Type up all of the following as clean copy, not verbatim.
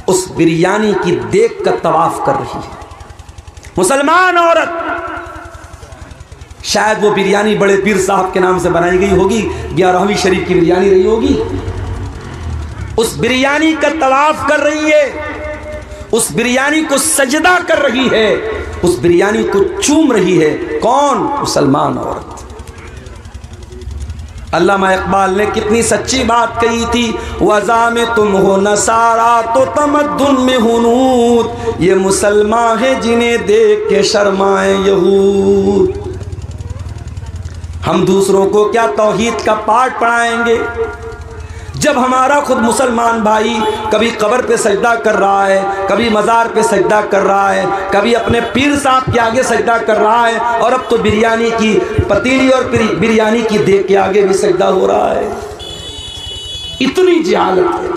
उस बिरयानी की देख कर तवाफ कर रही है। मुसलमान औरत, शायद वो बिरयानी बड़े पीर साहब के नाम से बनाई गई होगी, 11वीं शरीफ की बिरयानी रही होगी। उस बिरयानी का तवाफ कर रही है, उस बिरयानी को सजदा कर रही है, उस बिरयानी को चूम रही है। कौन? मुसलमान औरत। अल्लामा इकबाल ने कितनी सच्ची बात कही थी, वज़ा में तुम हो नसारा तो तमद्दुन में हुनूद, ये मुसलमान है जिन्हें देख के शर्माए यहूद। हम दूसरों को क्या तौहीद का पाठ पढ़ाएंगे जब हमारा खुद मुसलमान भाई कभी कब्र पे सजदा कर रहा है, कभी मज़ार पे सजदा कर रहा है, कभी अपने पीर साहब के आगे सजदा कर रहा है, और अब तो बिरयानी की पतीली और बिरयानी की देख के आगे भी सजदा हो रहा है। इतनी जहालत है।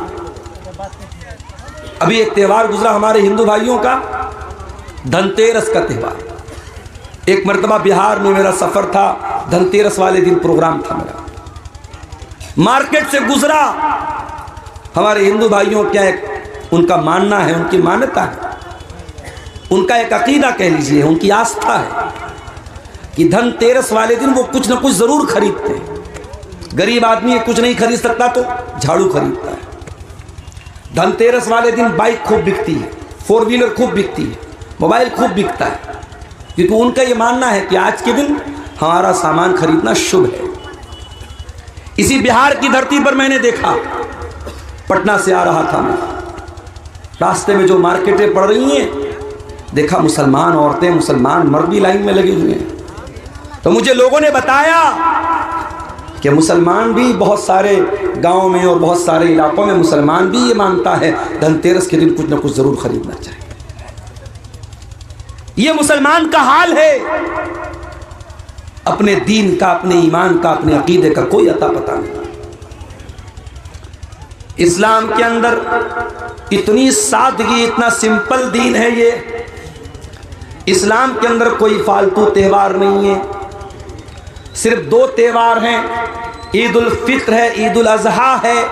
अभी एक त्यौहार गुजरा हमारे हिंदू भाइयों का, धनतेरस का त्यौहार। एक मर्तबा बिहार में मेरा सफ़र था, धनतेरस वाले दिन प्रोग्राम था मेरा। मार्केट से गुजरा, हमारे हिंदू भाइयों क्या एक उनका मानना है, उनकी मान्यता है, उनका एक अकीदा कह लीजिए, उनकी आस्था है कि धनतेरस वाले दिन वो कुछ ना कुछ जरूर खरीदते हैं। गरीब आदमी कुछ नहीं खरीद सकता तो झाड़ू खरीदता है। धनतेरस वाले दिन बाइक खूब बिकती है, 4 व्हीलर खूब बिकती है, मोबाइल खूब बिकता है, क्योंकि उनका ये मानना है कि आज के दिन हमारा सामान खरीदना शुभ है। इसी बिहार की धरती पर मैंने देखा, पटना से आ रहा था मैं, रास्ते में जो मार्केटें पड़ रही हैं, देखा मुसलमान औरतें, मुसलमान मर्द भी लाइन में लगे हुए हैं। तो मुझे लोगों ने बताया कि मुसलमान भी बहुत सारे गांव में और बहुत सारे इलाकों में मुसलमान भी ये मानता है धनतेरस के दिन कुछ ना कुछ जरूर खरीदना चाहिए। ये मुसलमान का हाल है। अपने दीन का, अपने ईमान का, अपने अकीदे का कोई अता पता नहीं। इस्लाम के अंदर इतनी सादगी, इतना सिंपल दीन है ये। इस्लाम के अंदर कोई फालतू त्यौहार नहीं है। सिर्फ 2 त्यौहार हैं, ईद उल फित्र है, ईद उल अजहा है,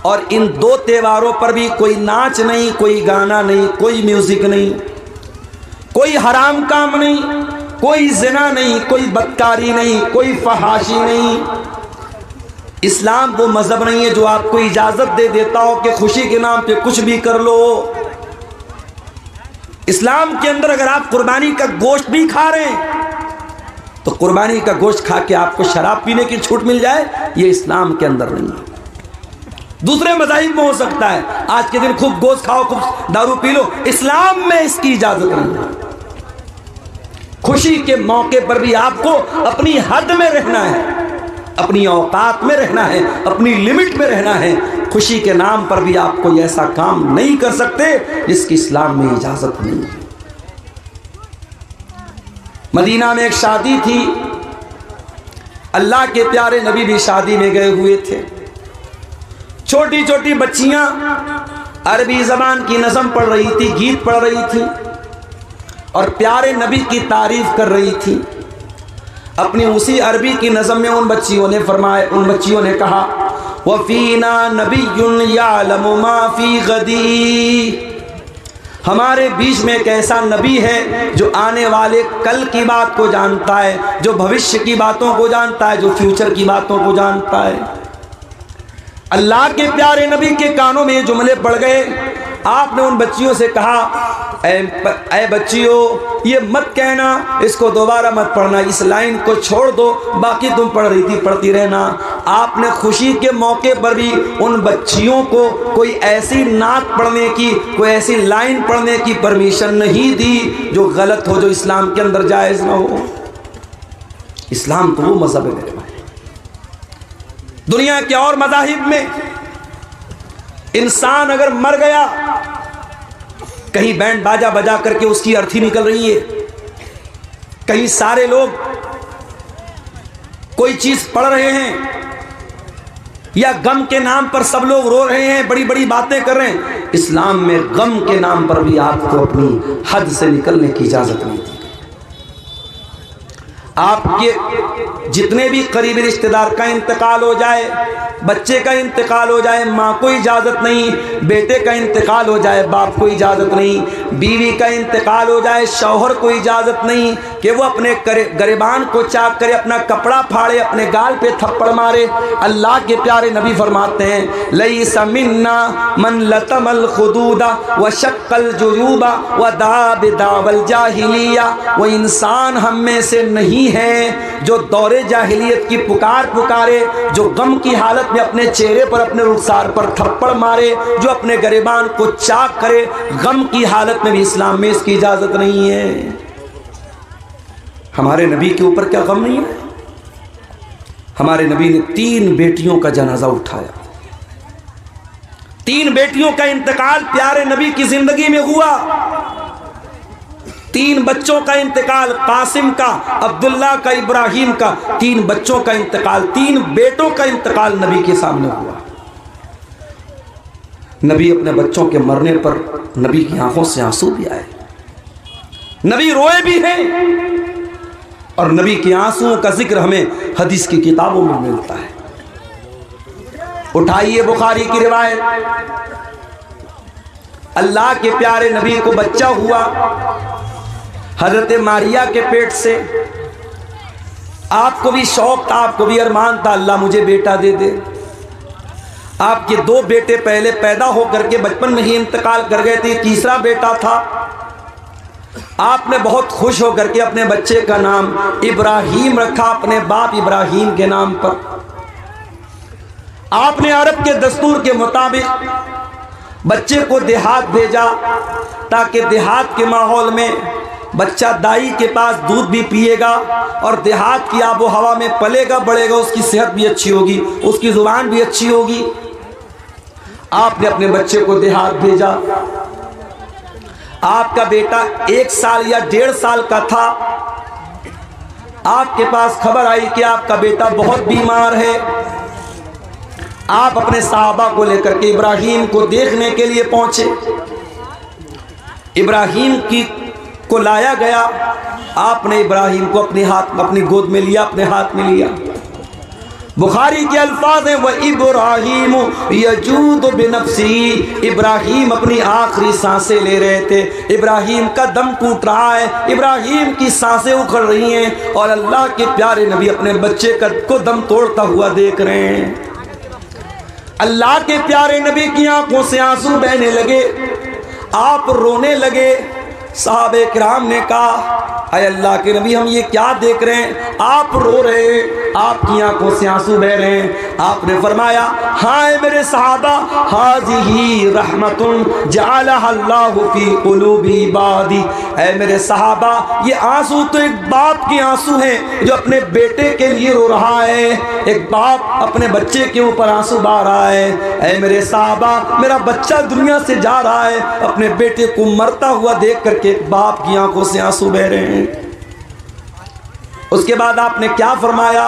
और इन 2 त्योहारों पर भी कोई नाच नहीं, कोई गाना नहीं, कोई म्यूजिक नहीं, कोई हराम काम नहीं, कोई जिना नहीं, कोई बदकारी नहीं, कोई फहाशी नहीं। इस्लाम वो मजहब नहीं है जो आपको इजाजत दे देता हो कि खुशी के नाम पे कुछ भी कर लो। इस्लाम के अंदर अगर आप कुर्बानी का गोश्त भी खा रहे हैं तो कुर्बानी का गोश्त खा के आपको शराब पीने की छूट मिल जाए, ये इस्लाम के अंदर नहीं है। दूसरे मज़ाहिब में हो सकता है, आज के दिन खूब गोश्त खाओ, खूब दारू पी लो, इस्लाम में इसकी इजाजत नहीं है। खुशी के मौके पर भी आपको अपनी हद में रहना है, अपनी औकात में रहना है, अपनी लिमिट में रहना है। खुशी के नाम पर भी आप कोई ऐसा काम नहीं कर सकते जिसकी इस्लाम में इजाजत नहीं है। मदीना में एक शादी थी, अल्लाह के प्यारे नबी भी शादी में गए हुए थे। छोटी छोटी बच्चियां अरबी जबान की नज़म पढ़ रही थी, गीत पढ़ रही थी और प्यारे नबी की तारीफ कर रही थी। अपनी उसी अरबी की नज़म में उन बच्चियों ने फरमाया, उन बच्चियों ने कहा, वफ़ीना नबियुन यालमु मा फी गदी, हमारे बीच में एक ऐसा नबी है जो आने वाले कल की बात को जानता है, जो भविष्य की बातों को जानता है, जो फ्यूचर की बातों को जानता है। अल्लाह के प्यारे नबी के कानों में ये जुमले पड़ गए। आपने उन बच्चियों से कहा, ऐ बच्चियों, ये मत कहना, इसको दोबारा मत पढ़ना, इस लाइन को छोड़ दो, बाकी तुम पढ़ रही थी पढ़ती रहना। आपने खुशी के मौके पर भी उन बच्चियों को कोई ऐसी नात पढ़ने की, कोई ऐसी लाइन पढ़ने की परमिशन नहीं दी जो गलत हो, जो इस्लाम के अंदर जायज़ ना हो। इस्लाम तो वो मज़हब है मेरे भाई। दुनिया के और मज़ाहिब में इंसान अगर मर गया, कहीं बैंड बाजा बजा करके उसकी अर्थी निकल रही है, कहीं सारे लोग कोई चीज पढ़ रहे हैं, या गम के नाम पर सब लोग रो रहे हैं, बड़ी बड़ी बातें कर रहे हैं। इस्लाम में गम के नाम पर भी आपको अपनी हद से निकलने की इजाजत नहीं दी। आपके जितने भी करीबी रिश्तेदार का इंतकाल हो जाए, बच्चे का इंतकाल हो जाए, माँ को इजाज़त नहीं, बेटे का इंतकाल हो जाए, बाप को इजाज़त नहीं, बीवी का इंतकाल हो जाए, शौहर को इजाज़त नहीं कि वो अपने गरिबान को चाक करे, अपना कपड़ा फाड़े, अपने गाल पे थप्पड़ मारे। अल्लाह के प्यारे नबी फरमाते हैं, लैसा मिन्ना मन लतमल खुदूदा व शक्कल जुयूबा व दाब दावल जाहिलिया। वो इंसान हम में से नहीं है जो दौरे जाहिलियत की पुकार पुकारे, जो गम की हालत में अपने चेहरे पर, अपने रुखसार पर थप्पड़ मारे, जो अपने गरिबान को चाक करे। गम की हालत में भी इस्लाम में इसकी इजाज़त नहीं है। हमारे नबी के ऊपर क्या गम नहीं है? हमारे नबी ने 3 बेटियों का जनाजा उठाया। 3 बेटियों का इंतकाल प्यारे नबी की जिंदगी में हुआ। 3 बच्चों का इंतकाल, कासिम का, अब्दुल्ला का, इब्राहिम का। 3 बच्चों का इंतकाल, 3 बेटों का इंतकाल नबी के सामने हुआ। नबी अपने बच्चों के मरने पर नबी की आंखों से आंसू भी आए, नबी रोए भी हैं, और नबी के आंसुओं का जिक्र हमें हदीस की किताबों में मिलता है। उठाइए बुखारी की रिवायत, अल्लाह के प्यारे नबी को बच्चा हुआ हजरत मारिया के पेट से। आपको भी शौक था, आपको भी अरमान था, अल्लाह मुझे बेटा दे दे। आपके 2 बेटे पहले पैदा होकर के बचपन में ही इंतकाल कर गए थे, तीसरा बेटा था। आपने बहुत खुश होकर के अपने बच्चे का नाम इब्राहिम रखा, अपने बाप इब्राहिम के नाम पर। आपने अरब के दस्तूर के मुताबिक बच्चे को देहात भेजा, ताकि देहात के माहौल में बच्चा दाई के पास दूध भी पिएगा और देहात की आबो हवा में पलेगा बढ़ेगा, उसकी सेहत भी अच्छी होगी, उसकी जुबान भी अच्छी होगी। आपने अपने बच्चे को देहात भेजा। आपका बेटा 1 साल या 1.5 साल का था। आपके पास खबर आई कि आपका बेटा बहुत बीमार है। आप अपने सहाबा को लेकर के इब्राहिम को देखने के लिए पहुंचे। इब्राहिम को लाया गया। आपने इब्राहिम को अपनी गोद में लिया, अपने हाथ में लिया। बुखारी के अल्फाज हैं, वह इब्राहिम यजूद बिनफ्सी। इब्राहिम अपनी आखिरी सांसें ले रहे थे, इब्राहिम का दम टूट रहा है, इब्राहिम की सांसें उखड़ रही हैं, और अल्लाह के प्यारे नबी अपने बच्चे को दम तोड़ता हुआ देख रहे हैं। अल्लाह के प्यारे नबी की आंखों से आंसू बहने लगे, आप रोने लगे। साहबे किराम ने कहा, अय अल्लाह के नबी, हम ये क्या देख रहे हैं? आप रो रहे हैं, आपकी आंखों से आंसू बह रहे हैं। आपने फरमाया, हाय मेरे सहाबा, हाज़िही रहमतुन जअलहा अल्लाहु फी क़ुलूबि इबादी। ऐ मेरे सहाबा, ये आंसू तो एक बाप के आंसू हैं जो अपने बेटे के लिए रो रहा है। एक बाप अपने बच्चे के ऊपर आंसू बहा रहा है। ऐ मेरे सहाबा, मेरा बच्चा दुनिया से जा रहा है, अपने बेटे को मरता हुआ देख करके बाप की आंखों से आंसू बह रहे हैं। उसके बाद आपने क्या फरमाया,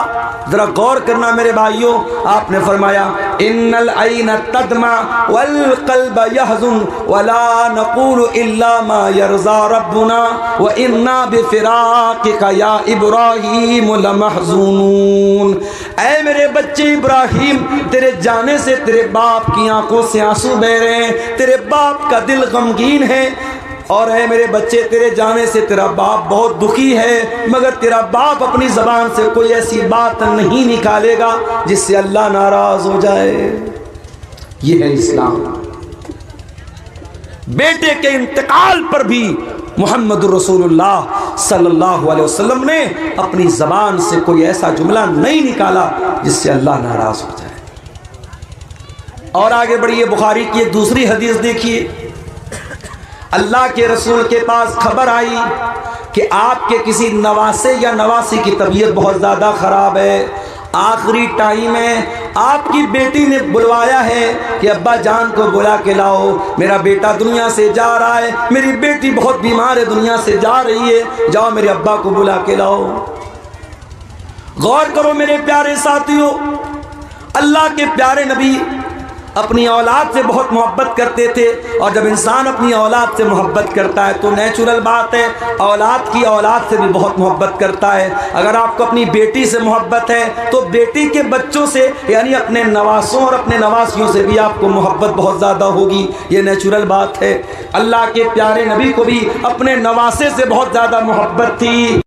जरा गौर करना मेरे भाइयों। आपने फरमाया, इन्नल ऐन तदमा वल क़ल्ब यहज़ुन वला नक़ूलु इल्ला मा यरज़ा रब्बुना व इन्ना बिफ़िराक़िका या इब्राहीम लमहज़ूनून। ऐ मेरे बच्चे इब्राहिम, तेरे जाने से तेरे बाप की आंखों से आंसू बह रहे हैं, तेरे बाप का दिल गमगीन है। और है मेरे बच्चे, तेरे जाने से तेरा बाप बहुत दुखी है, मगर तेरा बाप अपनी ज़बान से कोई ऐसी बात नहीं निकालेगा जिससे अल्लाह नाराज़ हो जाए। ये है इस्लाम। बेटे के इंतकाल पर भी मुहम्मद रसूलुल्लाह सल्लल्लाहु अलैहि वसल्लम ने अपनी ज़बान से कोई ऐसा जुमला नहीं निकाला जिससे अल्लाह नाराज़ हो जाए। और आगे बढ़िए, बुखारी की एक दूसरी हदीस देखिए। अल्लाह के रसूल के पास खबर आई कि आपके किसी नवासे या नवासी की तबीयत बहुत ज़्यादा ख़राब है, आखिरी टाइम है। आपकी बेटी ने बुलवाया है कि अब्बा जान को बुला के लाओ, मेरा बेटा दुनिया से जा रहा है, मेरी बेटी बहुत बीमार है, दुनिया से जा रही है, जाओ मेरे अब्बा को बुला के लाओ। गौर करो मेरे प्यारे साथियों, अल्लाह के प्यारे नबी अपनी औलाद से बहुत मोहब्बत करते थे। और जब इंसान अपनी औलाद से मोहब्बत करता है तो नेचुरल बात है औलाद की औलाद से भी बहुत मोहब्बत करता है। अगर आपको अपनी बेटी से मोहब्बत है तो बेटी के बच्चों से यानी अपने नवासों और अपने नवासियों से भी आपको मोहब्बत बहुत ज़्यादा होगी, ये नेचुरल बात है। अल्लाह के प्यारे नबी को भी अपने नवासे से बहुत ज़्यादा मोहब्बत थी।